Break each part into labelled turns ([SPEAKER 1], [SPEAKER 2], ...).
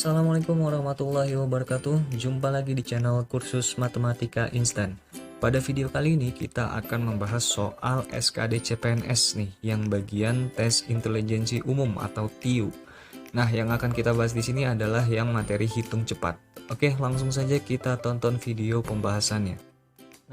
[SPEAKER 1] Assalamualaikum warahmatullahi wabarakatuh. Jumpa lagi di channel kursus matematika instan. Pada video kali ini kita akan membahas soal SKD CPNS nih, yang bagian tes intelijensi umum atau TIU. Nah, yang akan kita bahas di sini adalah yang materi hitung cepat. Oke, langsung saja kita tonton video pembahasannya.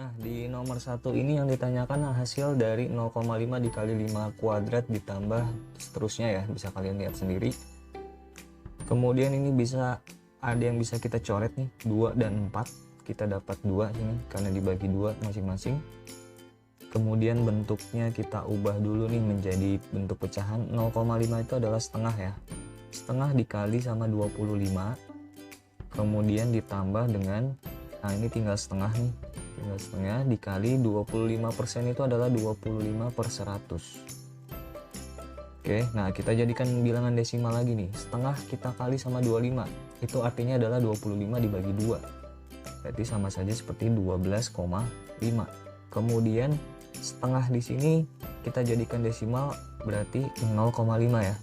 [SPEAKER 1] Nah, di nomor 1 ini yang ditanyakan hasil dari 0,5 dikali 5 kuadrat ditambah seterusnya ya, bisa kalian lihat sendiri. Kemudian ini bisa ada yang bisa kita coret nih, 2 dan 4. Kita dapat 2 ini karena dibagi 2 masing-masing. Kemudian bentuknya kita ubah dulu nih menjadi bentuk pecahan. 0,5 itu adalah setengah ya. Setengah dikali sama 25. Kemudian ditambah dengan, nah ini tinggal setengah nih. Tinggal setengah dikali 25% itu adalah 25 per 100. Oke, nah kita jadikan bilangan desimal lagi nih. Setengah kita kali sama 25. Itu artinya adalah 25 dibagi 2. Berarti sama saja seperti 12,5. Kemudian setengah di sini kita jadikan desimal berarti 0,5 ya.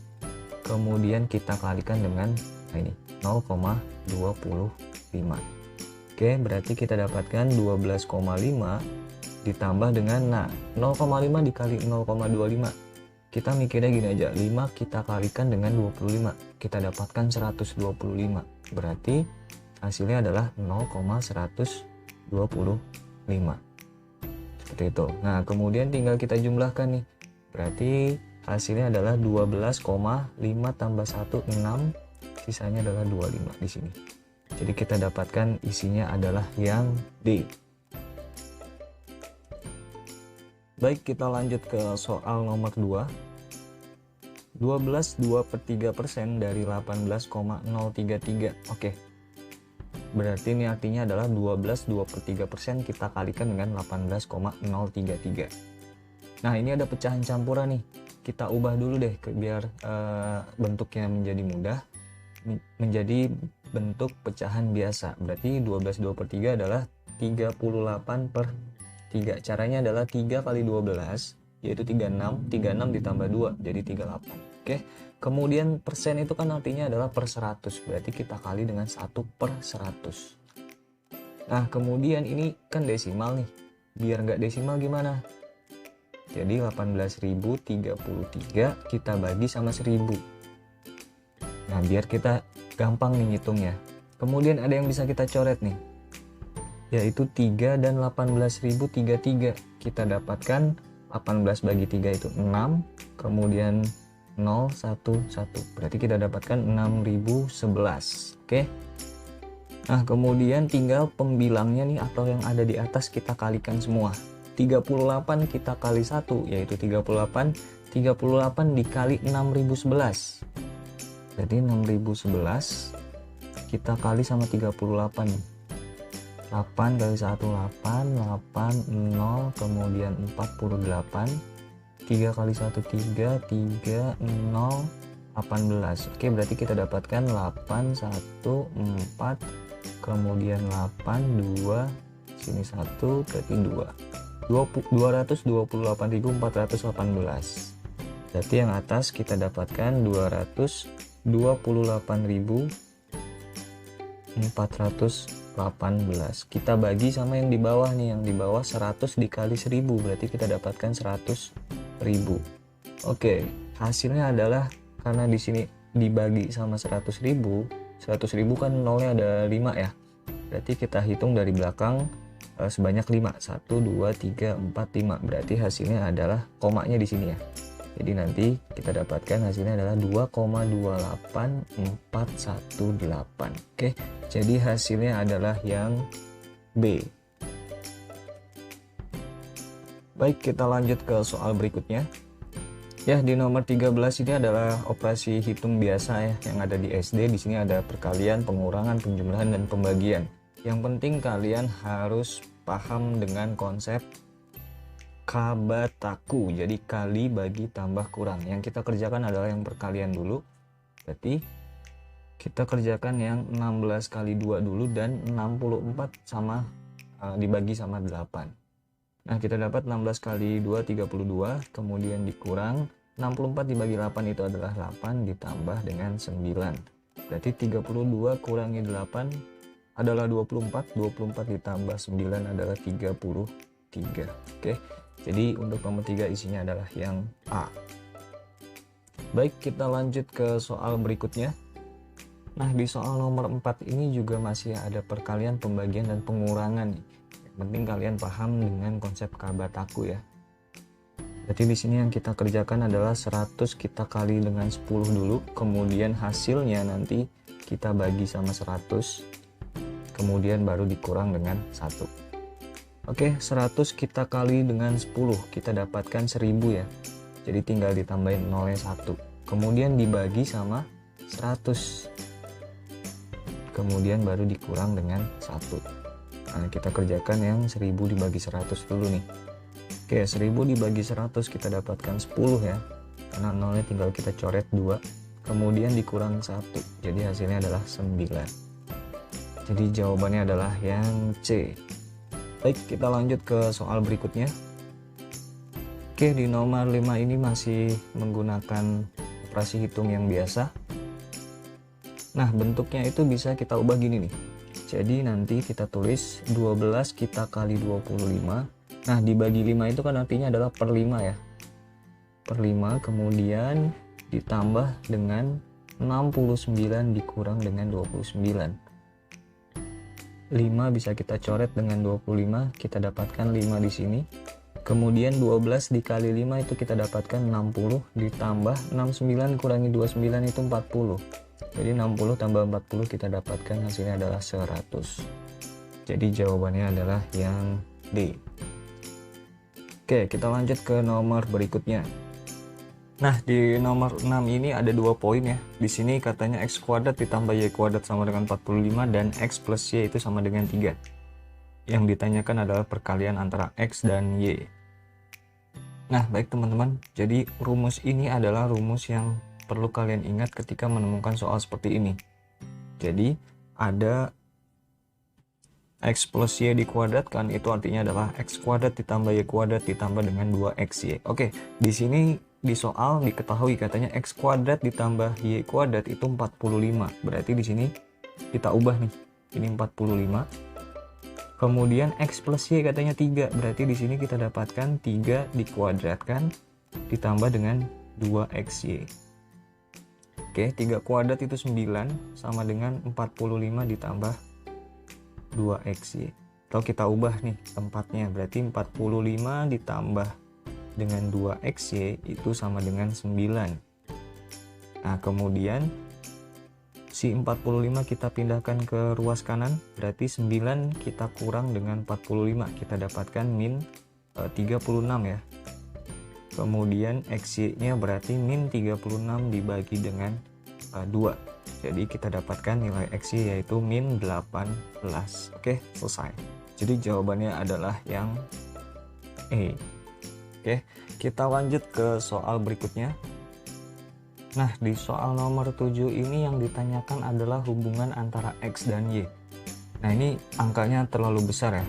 [SPEAKER 1] Kemudian kita kalikan dengan ini 0,25. Oke, berarti kita dapatkan 12,5 ditambah dengan 0,5 dikali 0,25. Kita mikirnya gini aja, 5 kita kalikan dengan 25, kita dapatkan 125. Berarti hasilnya adalah 0,125. Seperti itu. Nah, kemudian tinggal kita jumlahkan nih. Berarti hasilnya adalah 12,5 tambah 1, 6. Sisanya adalah 25 di sini. Jadi kita dapatkan isinya adalah yang D. Baik, kita lanjut ke soal nomor 2. 12 2/3% dari 18,033. Oke. Berarti ini artinya adalah 12 2/3% kita kalikan dengan 18,033. Nah, ini ada pecahan campuran nih. Kita ubah dulu deh biar bentuknya menjadi mudah. Menjadi bentuk pecahan biasa. Berarti 12 2/3 adalah 38/3. Caranya adalah 3 kali 12 yaitu 36 ditambah 2 jadi 38. Oke, kemudian persen itu kan artinya adalah per 100, berarti kita kali dengan 1/100. Nah, kemudian ini kan desimal nih, biar nggak desimal gimana? Jadi 18.033 kita bagi sama 1000. Nah, biar kita gampang nih ngitungnya. Kemudian ada yang bisa kita coret nih, yaitu 3 dan 18.033. Kita dapatkan 18 bagi 3 itu 6, kemudian 0, 1, 1. Berarti kita dapatkan 6011. Oke. Nah, kemudian tinggal pembilangnya nih atau yang ada di atas kita kalikan semua. 38 kita kali 1 yaitu 38. 38 dikali 6011. Berarti 6011 kita kali sama 38 nih. 8 kali 1 8, 8 0, kemudian 48, 3 kali 1 3, 3 0, 18. Oke, berarti kita dapatkan 8 1 4, kemudian 8 2, sini 1 berarti 2. 228.418. Berarti yang atas kita dapatkan 228.418. Kita bagi sama yang di bawah nih, yang di bawah 100 dikali 1000, berarti kita dapatkan 100.000. Oke, hasilnya adalah karena di sini dibagi sama 100.000 kan nolnya ada 5 ya. Berarti kita hitung dari belakang sebanyak 5. 1 2 3 4 5. Berarti hasilnya adalah komanya di sini ya. Jadi nanti kita dapatkan hasilnya adalah 2,28418. Oke, jadi hasilnya adalah yang B. Baik, kita lanjut ke soal berikutnya. Ya, di nomor 13 ini adalah operasi hitung biasa ya yang ada di SD. Di sini ada perkalian, pengurangan, penjumlahan, dan pembagian. Yang penting kalian harus paham dengan konsep kabataku, jadi kali bagi tambah kurang. Yang kita kerjakan adalah yang perkalian dulu. Berarti kita kerjakan yang 16 kali 2 dulu dan 64 sama dibagi sama 8. Nah, kita dapat 16 kali 2 32, kemudian dikurang 64 dibagi 8 itu adalah 8 ditambah dengan 9. Berarti 32 kurangi 8 adalah 24. 24 ditambah 9 adalah 33. Oke. Jadi untuk nomor 3 isinya adalah yang A. Baik, kita lanjut ke soal berikutnya. Nah, di soal nomor 4 ini juga masih ada perkalian, pembagian, dan pengurangan nih. Yang penting kalian paham dengan konsep Kabataku ya. Berarti di sini yang kita kerjakan adalah 100 kita kali dengan 10 dulu, kemudian hasilnya nanti kita bagi sama 100, kemudian baru dikurang dengan 1. Oke, 100 kita kali dengan 10, kita dapatkan 1000 ya. Jadi tinggal ditambahin 0-nya 1. Kemudian dibagi sama 100. Kemudian baru dikurang dengan 1. Nah, kita kerjakan yang 1000 dibagi 100 dulu nih. Oke, 1000 dibagi 100 kita dapatkan 10 ya. Karena 0-nya tinggal kita coret 2. Kemudian dikurang 1. Jadi hasilnya adalah 9. Jadi jawabannya adalah yang C. Baik, kita lanjut ke soal berikutnya. Oke, di nomor 5 ini masih menggunakan operasi hitung yang biasa. Nah, bentuknya itu bisa kita ubah gini nih. Jadi nanti kita tulis 12 kita kali 25. Nah, dibagi 5 itu kan artinya adalah per 5 ya. Per 5, kemudian ditambah dengan 69 dikurang dengan 29. 5 bisa kita coret dengan 25, kita dapatkan 5 di sini. Kemudian 12 dikali 5 itu kita dapatkan 60, ditambah 69 kurangi 29 itu 40. Jadi 60 tambah 40 kita dapatkan hasilnya adalah 100. Jadi jawabannya adalah yang D. Oke, kita lanjut ke nomor berikutnya. Nah, di nomor 6 ini ada 2 poin ya. Di sini katanya x kuadrat ditambah y kuadrat sama dengan 45 dan x plus y itu sama dengan 3. Yang ditanyakan adalah perkalian antara x dan y. Nah, baik teman-teman. Jadi rumus ini adalah rumus yang perlu kalian ingat ketika menemukan soal seperti ini. Jadi ada x plus y dikuadratkan, itu artinya adalah x kuadrat ditambah y kuadrat ditambah dengan 2xy. Oke, di sini di soal diketahui katanya x kuadrat ditambah y kuadrat itu 45. Berarti di sini kita ubah nih. Ini 45. Kemudian x plus y katanya 3. Berarti di sini kita dapatkan 3 dikuadratkan ditambah dengan 2xy. Oke, 3 kuadrat itu 9 sama dengan 45 ditambah 2xy. Kalau kita ubah nih tempatnya, berarti 45 ditambah dengan 2xy itu sama dengan 9. Nah, kemudian si 45 kita pindahkan ke ruas kanan, berarti 9 kita kurang dengan 45, kita dapatkan min 36 ya. Kemudian xy-nya berarti min 36 dibagi dengan 2. Jadi kita dapatkan nilai xy yaitu min 18. Oke, selesai. Jadi jawabannya adalah yang E. Oke, kita lanjut ke soal berikutnya. Nah, di soal nomor 7 ini yang ditanyakan adalah hubungan antara x dan y. Nah, ini angkanya terlalu besar ya.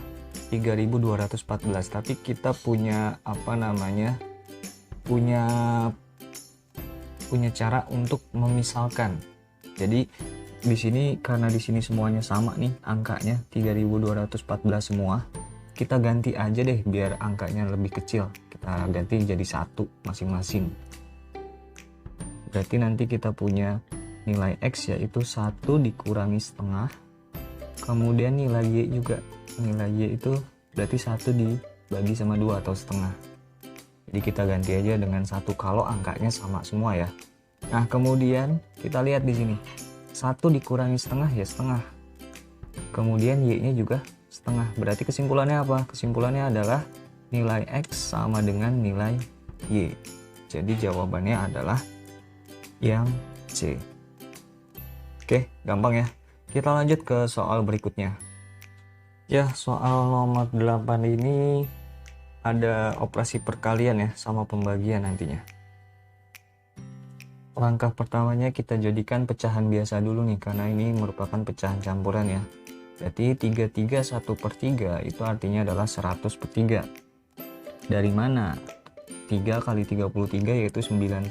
[SPEAKER 1] 3214, tapi kita punya punya cara untuk memisalkan. Jadi di sini karena di sini semuanya sama nih angkanya 3214 semua, kita ganti aja deh biar angkanya lebih kecil. Kita ganti jadi 1 masing-masing. Berarti nanti kita punya nilai x yaitu 1 dikurangi setengah. Kemudian nilai y juga. Nilai y itu berarti 1 dibagi sama 2 atau setengah. Jadi kita ganti aja dengan 1 kalau angkanya sama semua ya. Nah, kemudian kita lihat di sini. 1 dikurangi setengah ya setengah. Kemudian y-nya juga setengah. Berarti kesimpulannya apa? Kesimpulannya adalah nilai x sama dengan nilai y. Jadi jawabannya adalah yang C. Oke, gampang ya. Kita lanjut ke soal berikutnya. Ya, soal nomor 8 ini ada operasi perkalian ya sama pembagian nantinya. Langkah pertamanya kita jadikan pecahan biasa dulu nih, karena ini merupakan pecahan campuran ya. Berarti 33 1/3 itu artinya adalah 100/3. Dari mana? 3 kali 33 yaitu 99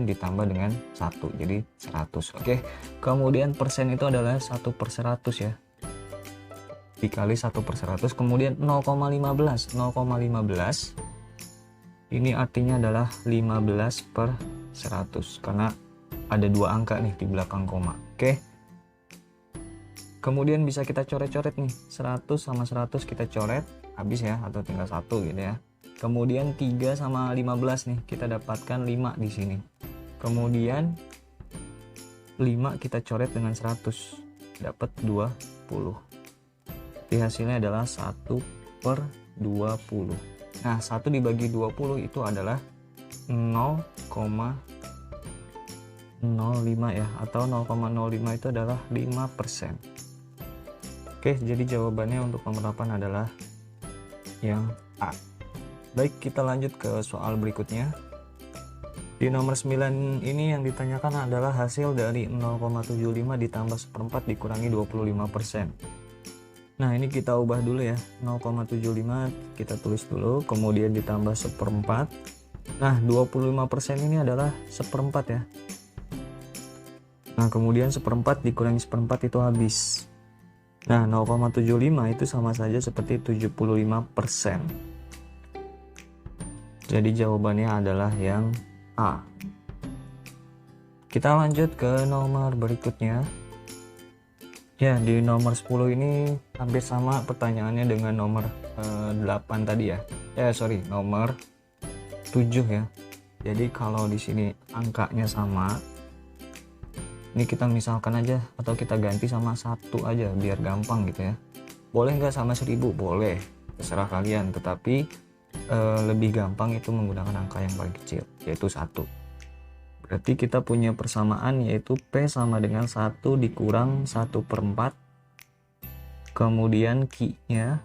[SPEAKER 1] ditambah dengan 1, jadi 100. Oke, kemudian persen itu adalah 1/100 ya, dikali 1/100. Kemudian 0,15 ini artinya adalah 15/100 karena ada 2 angka nih di belakang koma. Oke, kemudian bisa kita coret-coret nih, 100 sama 100 kita coret habis ya, atau tinggal 1 gitu ya. Kemudian 3 sama 15 nih, kita dapatkan 5 di sini. Kemudian 5 kita coret dengan 100, dapat 20. Jadi hasilnya adalah 1/20. Nah, 1 dibagi 20 itu adalah 0,05 ya, atau 0,05 itu adalah 5%. Oke, jadi jawabannya untuk nomor 8 adalah yang A. Baik, kita lanjut ke soal berikutnya. Di nomor 9 ini yang ditanyakan adalah hasil dari 0,75 ditambah 1/4 dikurangi 25%. Nah, ini kita ubah dulu ya, 0,75 kita tulis dulu, kemudian ditambah 1/4. Nah, 25% ini adalah 1/4 ya. Nah, kemudian 1/4 dikurangi 1/4 itu habis. Nah, 0,75 itu sama saja seperti 75%. Jadi jawabannya adalah yang A. Kita lanjut ke nomor berikutnya. Ya, di nomor 10 ini hampir sama pertanyaannya dengan nomor 8 tadi ya. Nomor 7 ya. Jadi kalau di sini angkanya sama, ini kita misalkan aja atau kita ganti sama 1 aja biar gampang gitu ya. Boleh nggak sama 1000? Boleh, terserah kalian. Tetapi lebih gampang itu menggunakan angka yang paling kecil, yaitu 1. Berarti kita punya persamaan yaitu P sama dengan 1 dikurang 1/4. Kemudian Q-nya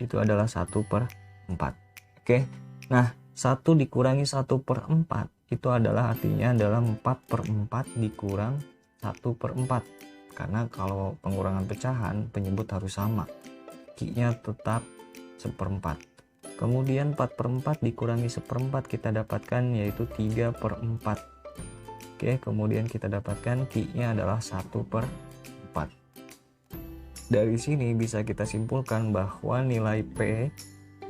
[SPEAKER 1] itu adalah 1/4. Oke. Nah, 1 dikurangi 1/4 itu adalah artinya adalah 4/4 dikurang 1/4. Karena kalau pengurangan pecahan penyebut harus sama. Q-nya tetap 1/4. Kemudian 4/4 dikurangi 1/4 kita dapatkan yaitu 3/4. Oke, kemudian kita dapatkan Q-nya adalah 1/4. Dari sini bisa kita simpulkan bahwa nilai P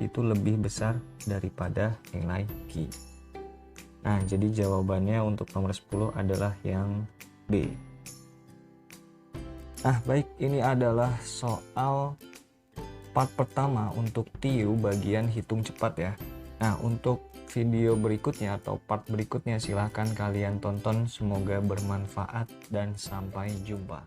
[SPEAKER 1] itu lebih besar daripada nilai Q. Nah, jadi jawabannya untuk nomor 10 adalah yang B. Nah, baik, ini adalah soal part pertama untuk TIU bagian hitung cepat ya. Nah, untuk video berikutnya atau part berikutnya silahkan kalian tonton, semoga bermanfaat dan sampai jumpa.